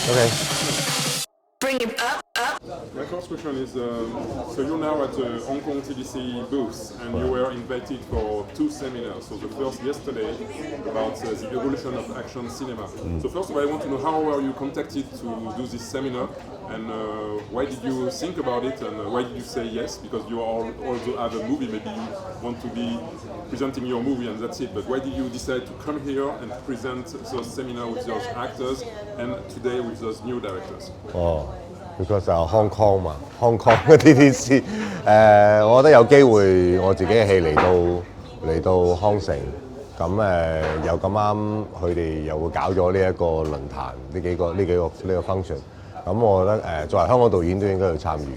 Okay. Bring it up. My first question is, so you're now at the Hong Kong TDC booth, and you were invited for 2 seminars. So the first yesterday about the evolution of action cinema. So first of all, I want to know how were you contacted to do this seminar, and why did you think about it, and why did you say yes? Because you also have a movie, maybe you want to be presenting your movie and that's it. But why did you decide to come here and present those seminar with those actors, and today with those new directors? Because Hong Kong 嘛，Hong Kong 嘅 TDC， 我覺得有機會我自己嘅戲嚟到康城，咁又咁啱佢哋又會搞咗呢一個論壇，呢個 function， 咁我覺得作為香港導演都應該要參與。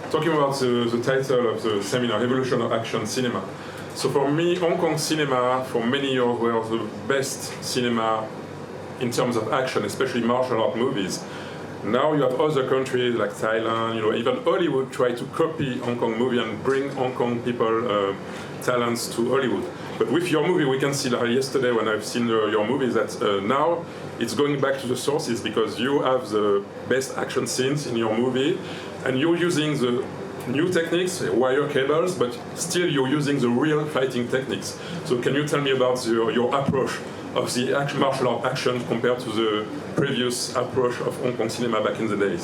Talking about the title of the seminar, Evolution of Action Cinema. So for me, Hong Kong cinema for many years were the best cinema in terms of action, especially martial art movies. Now you have other countries like Thailand, even Hollywood try to copy Hong Kong movie and bring Hong Kong people talents to Hollywood. But with your movie, we can see like yesterday when I've seen your movie that now it's going back to the sources because you have the best action scenes in your movie and you're using the new techniques, wire cables, but still you're using the real fighting techniques. So can you tell me about your approach of the martial art action compared to the previous approach of Hong Kong cinema back in the days?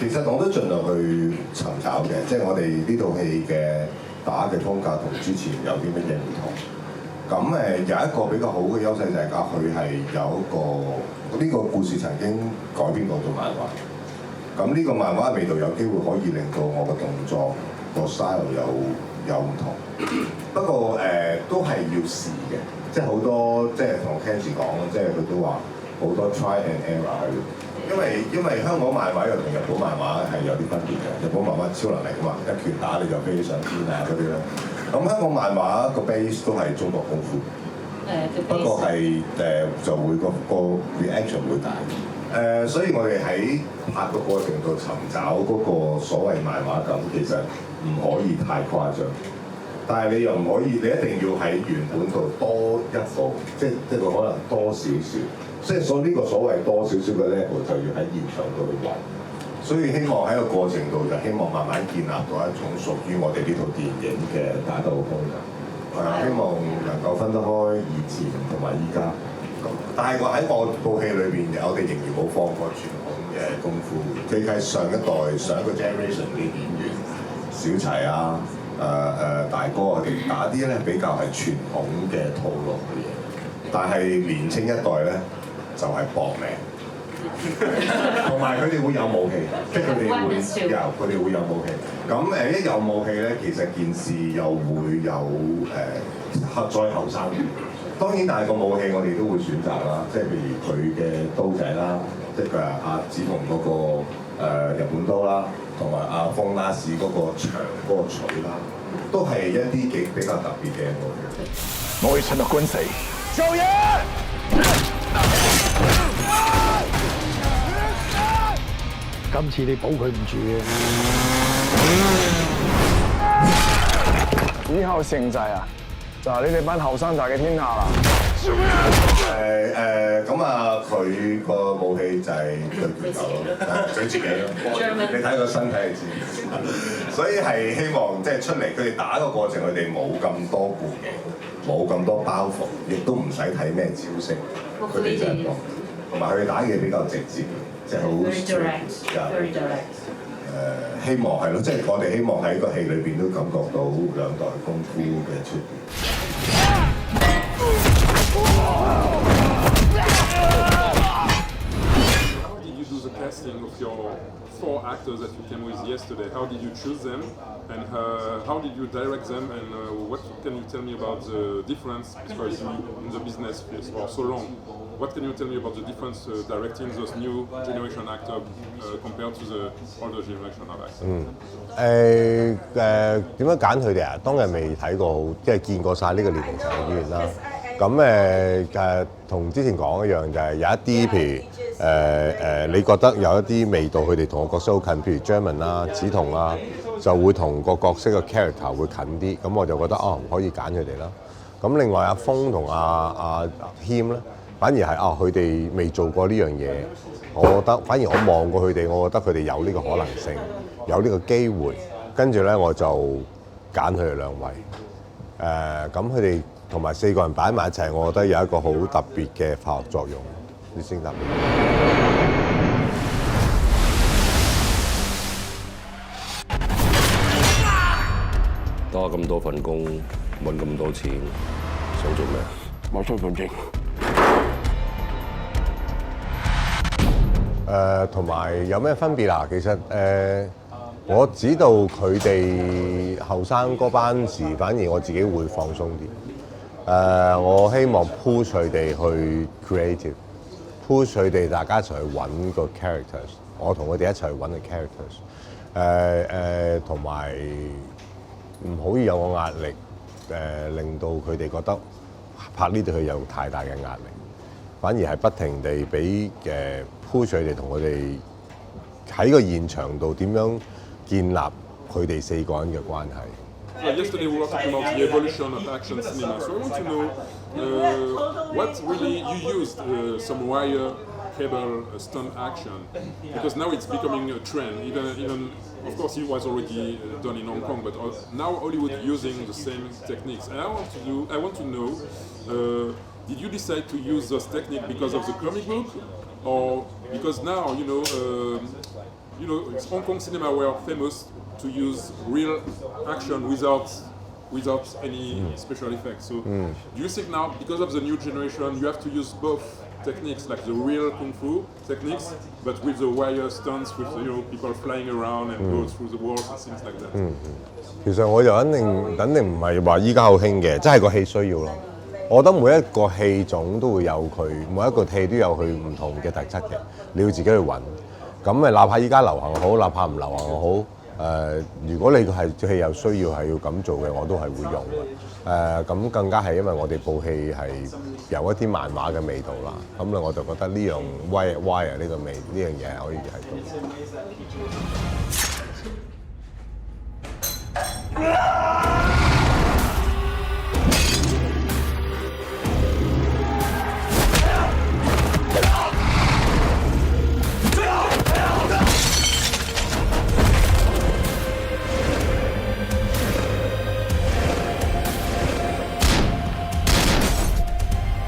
其實我都盡量去尋找嘅，即係我哋呢套戲嘅打嘅風格同之前有啲乜嘢唔同。咁有一個比較好嘅優勢就係佢係有一個呢個故事曾經改編過做漫畫。咁呢個漫畫嘅味道有機會可以令到我嘅動作個 style 有唔同。不過都係要試嘅。即係好多，即係同 Kenji 講，即係佢都話好多 try and error 因為香港漫畫又同日本漫畫係有啲分別嘅。日本漫畫超能力㗎嘛，一拳打你就飛上天啊嗰啲咧。咁香港漫畫個 base 都係中國功夫，不過係就會個 reaction 會大。所以我哋喺拍個過程度尋找嗰個所謂漫畫感，其實唔可以太誇張。但係你又唔可以，你一定要喺原本度多一步，即係佢可能多少少，即係呢個所謂多少少嘅 level 就要喺現場度去揾。所以希望喺個過程度就希望慢慢建立到一種屬於我哋呢套電影嘅打鬥風格。希望能夠分得開以前同埋依家。但係喺我部戲裏邊，我哋仍然冇放過傳統嘅功夫。佢係上一個 generation 嘅演員，小齊啊。大哥佢哋打啲咧比較係傳統嘅套路嘅嘢，但係年青一代咧就係搏命，同埋佢哋會有武器，即係佢哋會有武器。咁一有武器咧，其實件事又會有再後生啲。當然，但係個武器我哋都會選擇啦，即係譬如佢嘅刀仔啦，即係佢阿子彤嗰個日本刀啦。同埋阿方拉士嗰個長嗰個錘啦，都係一啲比較特別嘅武器。我要趁落官死，做嘢！今次你保佢唔住嘅。以後城寨啊，就係你哋班後生仔嘅天下啦。佢個武器就係對拳頭咯，嘴自己咯。你睇個身體就知。所以係希望即係出嚟，佢哋打個過程，佢哋冇咁多顧忌。冇咁多包袱，亦都唔使睇咩招式，佢哋就係講，同埋佢哋打嘢比較直接，即係好 Very direct. 希望係咯，即係我哋希望喺個戲裏邊都感覺到兩代功夫嘅出現。How did you do the casting of your 4 actors that you came with yesterday? How did you choose them, and how did you direct them? And what can you tell me about the difference? Because you in the business for so long, what can you tell me about the difference directing those new generation actors compared to the older generation of actors? 點樣揀佢哋啊？當日未睇過，即係見過晒呢個年齡層嘅演員啦。咁同之前講一樣，就係有一啲譬如你覺得有一啲味道，佢哋同個角色好近，譬如 Jerman 啦、梓童啦，就會同個角色嘅 character 會近啲，咁我就覺得可以揀佢哋啦。咁另外阿峰同阿謙咧，反而係佢哋未做過呢樣嘢，我覺得反而我望過佢哋，我覺得佢哋有呢個可能性，有呢個機會，跟住咧我就揀佢哋兩位。咁佢哋同埋4個人擺埋一齊，我覺得有一個好特別嘅化學作用，啲聲特別。打咁多份工，揾咁多錢，想做咩？買身份證。同埋有咩分別啊？其實我知道佢哋後生嗰班時，反而我自己會放鬆啲。我希望 push 佢哋去 creative，push 佢哋大家一齊去揾個 characters， 我同佢哋一齊去揾個 characters。同埋唔好有個壓力，令到佢哋覺得拍呢套戲有太大嘅壓力，反而係不停地俾push 佢哋同佢哋喺個現場度點樣建立佢哋4個人嘅關係。Yesterday we were talking about the evolution of action cinema. So I want to know what really you used some wire, cable, stunt action, because now it's becoming a trend. Even of course it was already done in Hong Kong, but now Hollywood using the same techniques. And I want to know, did you decide to use those techniques because of the comic book, or because now Hong Kong cinema were famous to use real action without any special effects. So do you think now, because of the new generation, you have to use both techniques, like the real kung fu techniques, but with the wire stunts, with people flying around and go through the walls and things like that? 其實我就肯定唔係話依家好興嘅，真係個戲需要咯。我覺得每一個戲種都會有佢，每一個戲都有佢唔同嘅特質嘅，你要自己去揾。咁哪怕依家流行好，哪怕唔流行好。如果你係戲有需要係要咁做嘅，我都係會用嘅。咁更加係因為我哋部戲係有一啲漫畫嘅味道啦。咁咧我就覺得呢樣 wire 呢個味呢樣嘢可以喺度。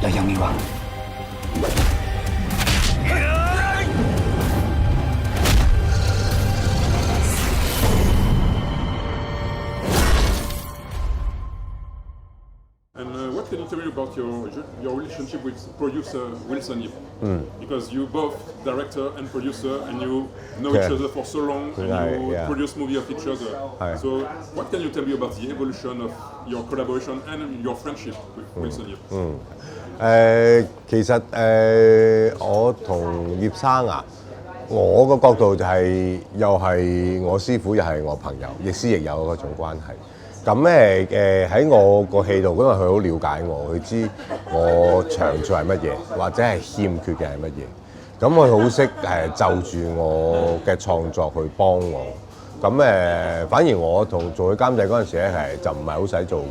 又有咩話？ And what can you tell me about your relationship with producer Wilson Yip? Because you both director and producer, and you know each other for so long, and you produce movies of each other. So what can you tell me about the evolution of your collaboration and your friendship with Wilson Yip? 其實我同葉生啊，我個角度就係又係我師傅，又係我朋友，亦師亦友嗰種關係。咁喺我個戲度，因為佢好了解我，佢知我長處係乜嘢，或者係欠缺嘅係乜嘢。咁佢好識就住我嘅創作去幫我。咁反而我做佢監製嗰陣時咧，就唔係好使做，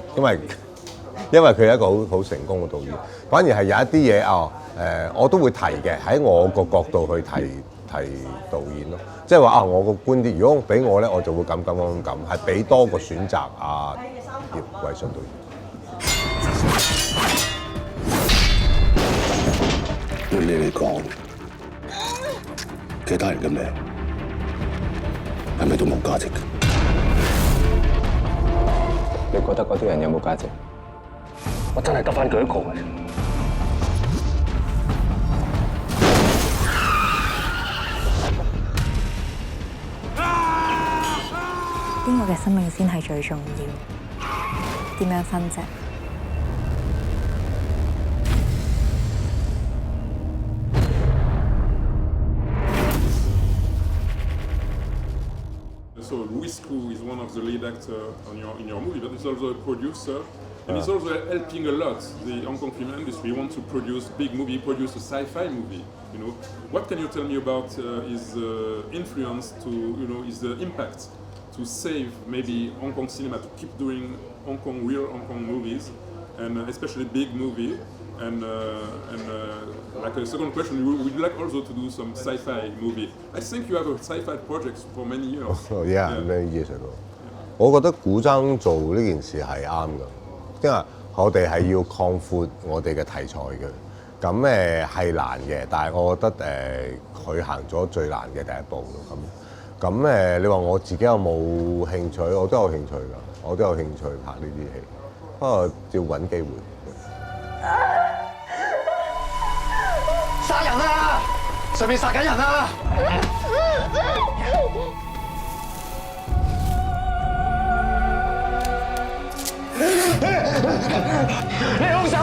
因為佢係一個好成功嘅導演。反而係有一啲嘢我都會提嘅，喺我個角度去提導演咯。即係話我個觀點，如果俾我咧，我就會咁，係俾多個選擇葉偉信導演。對你嚟講，其他人嘅命係咪都冇價值嘅？你覺得嗰啲人有冇價值？我真係得翻佢一個嘅。邊個嘅生命先係最重要？點樣分啫？ So Louis Koo is one of the lead actors in your movie, but he's also a producer, and he's also helping a lot the Hong Kong film industry. Want to produce big movie, produce a sci-fi movie. You know, what can you tell me about his influence to, you know, his impact to save maybe Hong Kong cinema to keep doing real Hong Kong movies, and especially big movie. And like a second question, would you like also to do some sci-fi movie? I think you have a sci-fi project for many years. Yeah, many years ago. 我覺得古箏做呢件事係啱嘅，因為我哋係要擴闊我哋嘅題材嘅。咁係難嘅，但係我覺得佢行咗最難嘅第一步咯。咁你話我自己有冇興趣？我都有興趣㗎，我都有興趣拍呢啲戲，不過要揾機會。 殺人啊！上面殺緊人啊！你係兇手！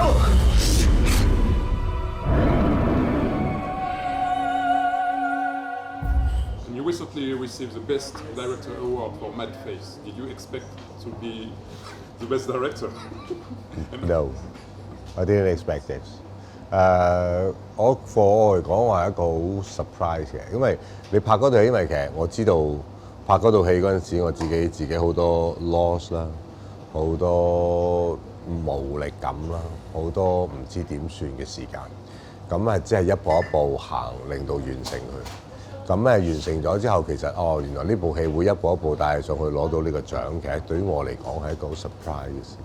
You recently received the Best Director Award for Mad Face. Did you expect to be the best director? No, I didn't expect this. 我嚟講話係一個好 surprise 嘅，因為你拍嗰套戲，因為其實我知道拍嗰套戲嗰陣時，我自己好多 loss 啦，好多無力感啦，好多唔知點算嘅時間，咁係只係一步一步行，令到完成佢。咁完成咗之後，其實原來呢部戲會一步一步帶上去攞到呢個獎，其實對於我嚟講係一個好 surprise 嘅事。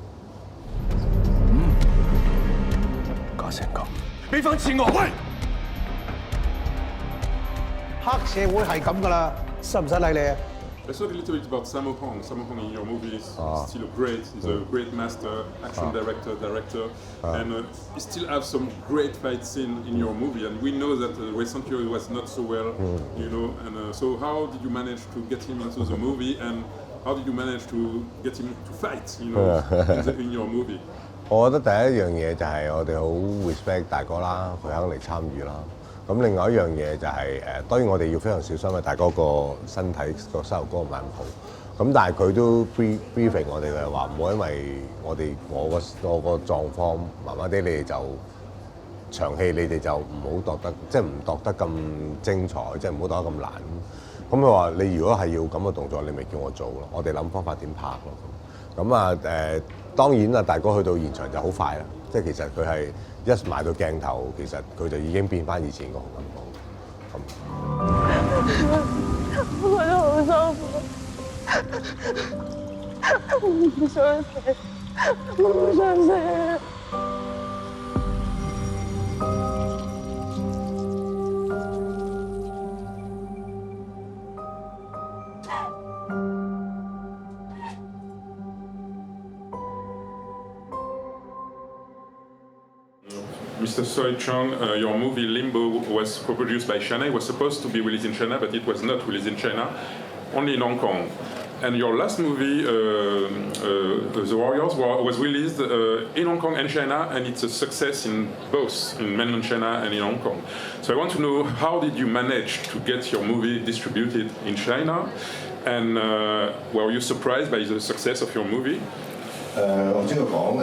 嘉誠哥，俾翻錢我！喂，黑社會係咁噶啦，使唔使理你啊？ Let's talk a little bit about Sammo Hung. Sammo Hung in your movie is still he's a great master, action director, and he still have some great fight scene in your movie. And we know that recent year was not so well, you know. And so, how did you manage to get him into the movie, and how did you manage to get him to fight, you know, in your movie? 我覺得第一樣嘢就係我哋好 respect 大哥啦，佢肯嚟參與啦。咁另外一樣嘢就係當然我哋要非常小心，因為大哥個身體個膝頭哥唔係咁好。咁但係佢都 briefing 我哋嘅話，唔好因為我個狀況麻麻地，你哋就場戲你哋就唔好度得，即係唔度得咁精彩，即係唔好度得咁難。咁佢話你如果係要咁嘅動作，你咪叫我做咯，我哋諗方法點拍咯。咁當然啦，大哥去到現場就好快啦，即係其實佢係一埋到鏡頭，其實佢就已經變翻以前個洪金寶咁。我覺得好辛苦，我唔想死，我唔想死。 Mr. Soi Chung, your movie Limbo was co-produced by China. It was supposed to be released in China, but it was not released in China, only in Hong Kong. And your last movie, The Warriors, was released in Hong Kong and China, and it's a success in both, in mainland China and in Hong Kong. So I want to know, how did you manage to get your movie distributed in China? And were you surprised by the success of your movie? 我知道講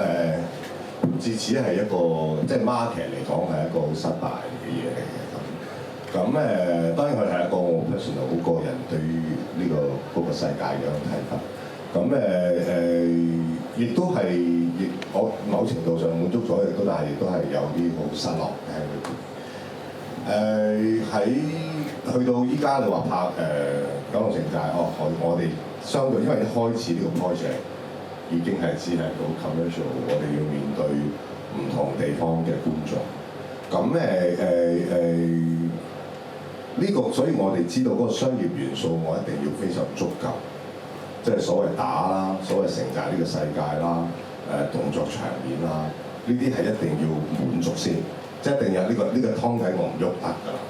至此係一個即係 market 嚟講係一個好失敗嘅嘢嚟嘅咁當然佢係一個我 personal 好個人對於呢個世界嘅睇法。亦都係我某程度上滿足咗，亦都係有啲好失落嘅喺裏邊。去到依家你話拍九龍城寨，我哋相對因為一開始呢個 project 已經係只係個 commercial， 我哋要面對唔同地方嘅觀眾。咁呢個，所以我哋知道嗰個商業元素，我一定要非常足夠，即係所謂打啦，所謂承載呢個世界啦，動作場面啦，呢啲係一定要滿足先，即係一定有呢個湯底我唔喐得㗎啦。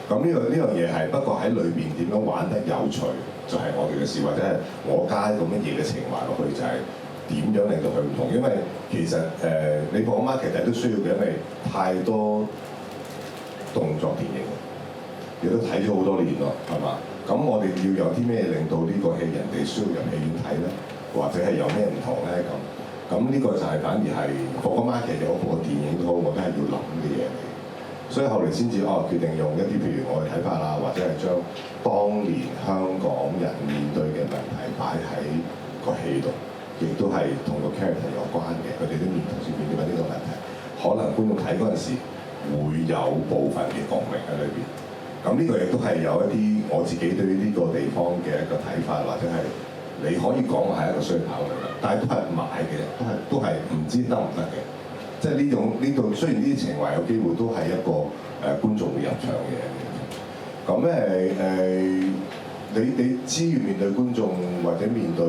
咁呢樣嘢係不過喺裏邊點樣玩得有趣，就係我哋嘅事，或者係我加一個乜嘢嘅情懷落去，就係點樣令到佢唔同。因為其實你講 market 都需要嘅，因為太多動作電影。亦都睇咗好多年咯，係嘛？咁我哋要有啲咩令到呢個戲人哋需要入戲院睇咧，或者係有咩唔同咧？咁呢個就係反而係個 market 有部電影都好，我都係要諗嘅嘢嚟。所以後嚟先至決定用一啲譬如我嘅睇法啦，或者係將當年香港人面對嘅問題擺喺個戲度，亦都係同個 character 有關嘅。佢哋都面對住呢個問題，可能觀眾睇嗰陣時會有部分嘅共鳴喺裏邊。咁呢個亦都係有一啲我自己對於呢個地方嘅一個睇法，或者係你可以講係一個需考嚟嘅，但係都係買嘅，都係唔知得唔得嘅。即係呢度雖然呢啲情懷有機會都係一個觀眾會入場嘅嘢。咁你知要面對觀眾或者面對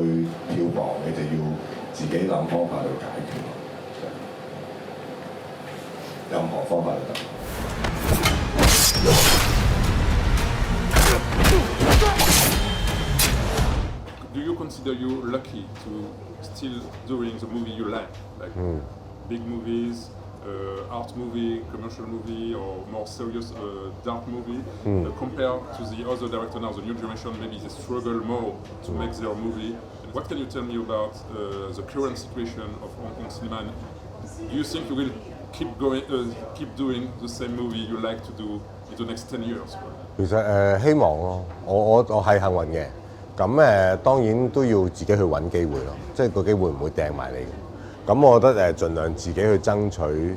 票房，你就要自己諗方法去解決。任何方法都得。Do you consider you lucky to still doing the movie you like big movies, art movie, commercial movie, or more serious dark movie, compared to the other director now, the new generation? Maybe they struggle more to make their movie. What can you tell me about the current situation of Hong Kong cinema? Do you think you will keep doing the same movie you like to do in the next 10 years? 其實希望咯，我係幸運嘅。咁當然都要自己去揾機會咯，即係個機會唔會掟埋你。咁我覺得盡量自己去爭取，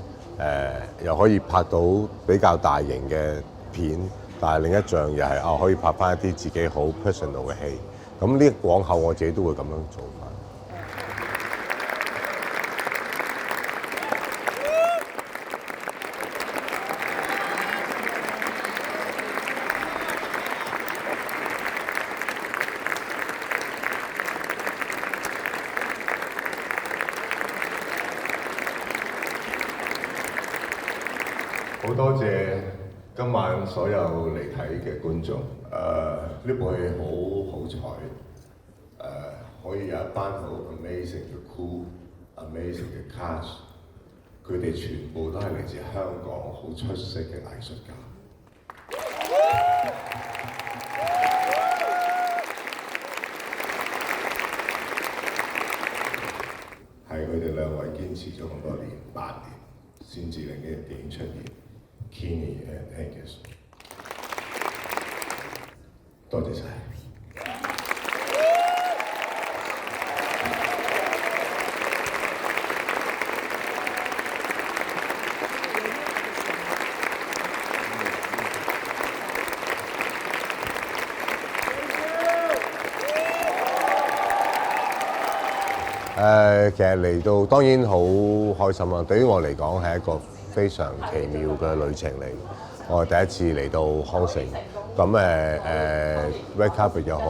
又可以拍到比較大型嘅片，但係另一樣又係可以拍翻一啲自己好 personal 嘅戲。咁呢往後我自己都會咁樣做翻。好多謝今晚所有嚟睇嘅觀眾。呢部戲好彩，可以有一班好 amazing 嘅 crew、amazing 嘅 cast， 佢哋全部都係嚟自香港好出色嘅藝術家。係佢哋兩位堅持咗咁多年，8年，先至令呢個電影出現。Kenny and Angus， 多謝晒。其實嚟到當然好開心啊！對於我嚟講係一個非常奇妙嘅旅程嚟。我係第一次嚟到康城，咁red carpet 又好，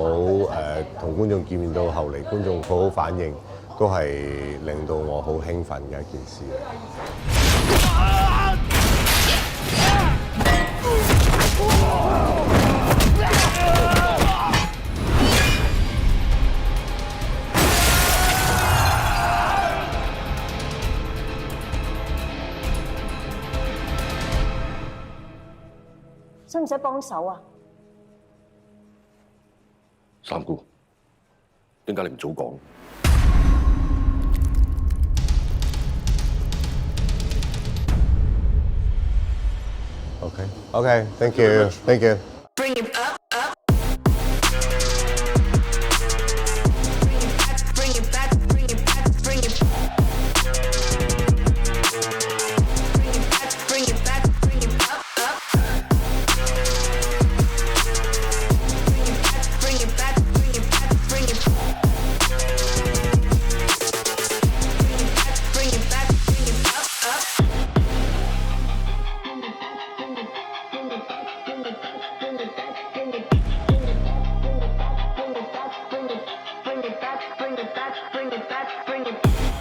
同觀眾見面到後嚟觀眾好反應，都係令到我好興奮嘅一件事。使唔使幫手啊？三姑，點解你唔早講？OK，thank you，thank you。Bring it up. back, bring it back, bring it.